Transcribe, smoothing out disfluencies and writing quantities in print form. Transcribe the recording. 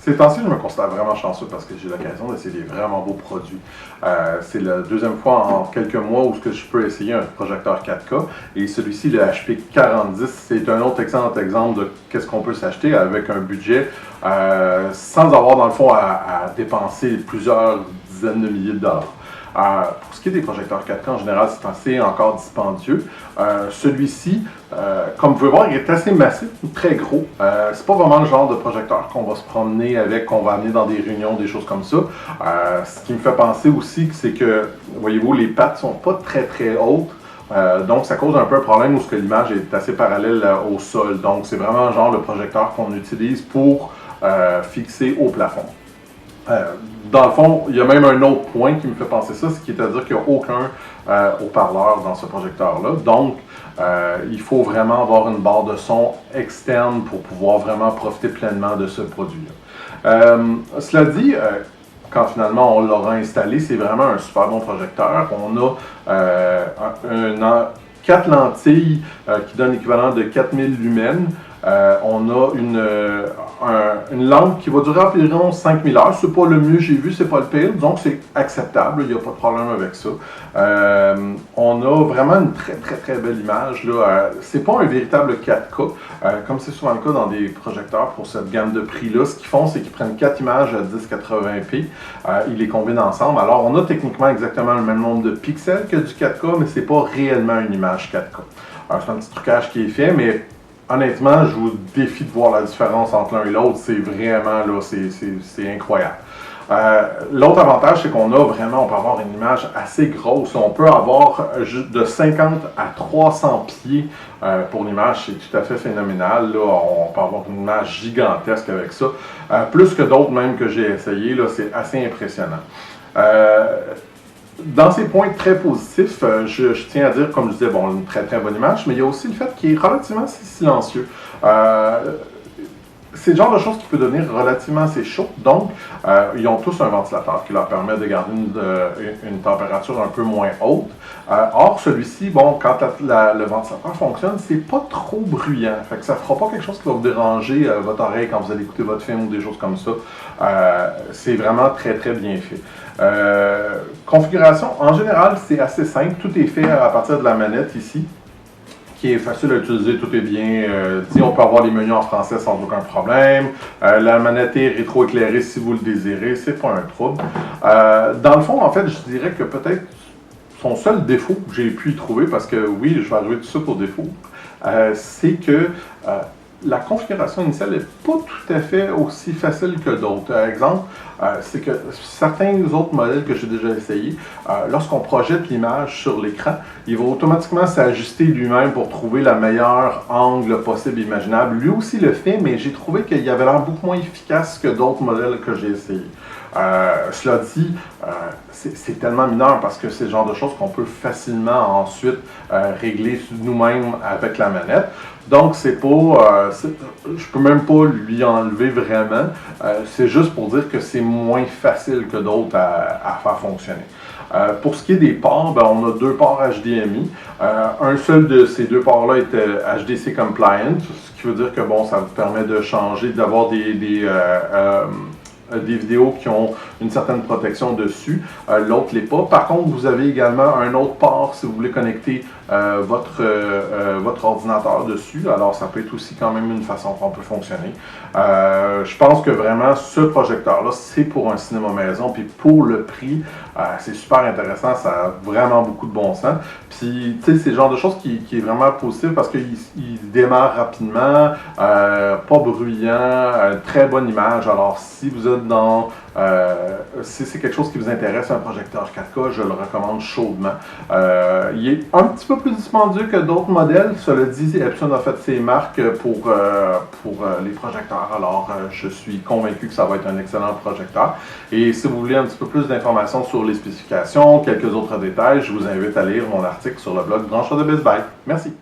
Ces temps-ci, je me considère vraiment chanceux parce que j'ai l'occasion d'essayer des vraiment beaux produits. C'est la deuxième fois en quelques mois où je peux essayer un projecteur 4K. Et celui-ci, le HP 4010, c'est un autre excellent exemple de qu'est-ce qu'on peut s'acheter avec un budget sans avoir dans le fond à dépenser plusieurs dizaines de milliers de dollars. Pour ce qui est des projecteurs 4K, en général, c'est assez encore dispendieux. Celui-ci, comme vous pouvez voir, il est assez massif, très gros. C'est pas vraiment le genre de projecteur qu'on va se promener avec, qu'on va amener dans des réunions, des choses comme ça. Ce qui me fait penser aussi, c'est que, voyez-vous, les pattes sont pas très hautes. Donc, ça cause un peu un problème où l'image est assez parallèle au sol. Donc, c'est vraiment le genre de projecteur qu'on utilise pour fixer au plafond. Dans le fond, il y a même un autre point qui me fait penser ça, c'est-à-dire qu'il n'y a aucun haut-parleur dans ce projecteur-là. Donc, il faut vraiment avoir une barre de son externe pour pouvoir vraiment profiter pleinement de ce produit-là. Cela dit, quand finalement on l'aura installé, c'est vraiment un super bon projecteur. On a 4 lentilles qui donnent l'équivalent de 4000 lumens. On a une lampe qui va durer environ 5000 heures. C'est pas le mieux j'ai vu, c'est pas le pire, donc c'est acceptable, il n'y a pas de problème avec ça. On a vraiment une très belle image. C'est pas un véritable 4K, comme c'est souvent le cas dans des projecteurs pour cette gamme de prix-là. Ce qu'ils font, c'est qu'ils prennent 4 images à 1080p, ils les combinent ensemble. Alors on a techniquement exactement le même nombre de pixels que du 4K, mais c'est pas réellement une image 4K. C'est un petit trucage qui est fait, mais honnêtement, je vous défie de voir la différence entre l'un et l'autre. C'est vraiment, là, c'est incroyable. L'autre avantage, c'est qu'on on peut avoir une image assez grosse. On peut avoir de 50 à 300 pieds pour l'image. C'est tout à fait phénoménal. Là, on peut avoir une image gigantesque avec ça. Plus que d'autres même que j'ai essayé, là, c'est assez impressionnant. Dans ces points très positifs, je tiens à dire, comme je disais, bon, une très bonne image, mais il y a aussi le fait qu'il est relativement assez silencieux. C'est le genre de choses qui peut devenir relativement assez chaud, donc ils ont tous un ventilateur qui leur permet de garder une température un peu moins haute. Or, celui-ci, bon, quand le ventilateur fonctionne, c'est pas trop bruyant, fait que ça fera pas quelque chose qui va vous déranger votre oreille quand vous allez écouter votre film ou des choses comme ça. C'est vraiment très bien fait. Configuration, en général, c'est assez simple. Tout est fait à partir de la manette ici, qui est facile à utiliser. Tout est bien dit. On peut avoir les menus en français sans aucun problème. La manette est rétro-éclairée si vous le désirez. C'est pas un trouble. Dans le fond, en fait, je dirais que peut-être son seul défaut que j'ai pu y trouver, parce que oui, je vais arriver tout ça pour défaut, c'est que la configuration initiale n'est pas tout à fait aussi facile que d'autres. Exemple, c'est que certains autres modèles que j'ai déjà essayés, lorsqu'on projette l'image sur l'écran, il va automatiquement s'ajuster lui-même pour trouver le meilleur angle possible imaginable. Lui aussi le fait, mais j'ai trouvé qu'il avait l'air beaucoup moins efficace que d'autres modèles que j'ai essayés. Cela dit, c'est tellement mineur parce que c'est le genre de choses qu'on peut facilement ensuite régler nous-mêmes avec la manette. Donc, c'est pas, je peux même pas lui enlever vraiment. C'est juste pour dire que c'est moins facile que d'autres à faire fonctionner. Pour ce qui est des ports, ben, on a 2 ports HDMI. Un seul de ces 2 ports-là est HDC compliant, ce qui veut dire que bon, ça vous permet de changer, d'avoir des vidéos qui ont une certaine protection dessus, l'autre l'est pas. Par contre, vous avez également un autre port si vous voulez connecter votre ordinateur dessus. Alors, ça peut être aussi quand même une façon qu'on peut fonctionner. Je pense que vraiment, ce projecteur-là, c'est pour un cinéma maison. Puis pour le prix, c'est super intéressant. Ça a vraiment beaucoup de bon sens. Puis, tu sais, c'est le genre de choses qui est vraiment positif parce qu'il démarre rapidement, pas bruyant, très bonne image. Alors, si vous êtes si c'est quelque chose qui vous intéresse, un projecteur 4K, je le recommande chaudement. Il est un petit peu plus dispendieux que d'autres modèles. Cela dit, Epson a fait ses marques pour les projecteurs. Alors, je suis convaincu que ça va être un excellent projecteur. Et si vous voulez un petit peu plus d'informations sur les spécifications, quelques autres détails, je vous invite à lire mon article sur le blog Branche de Best Buy. Merci.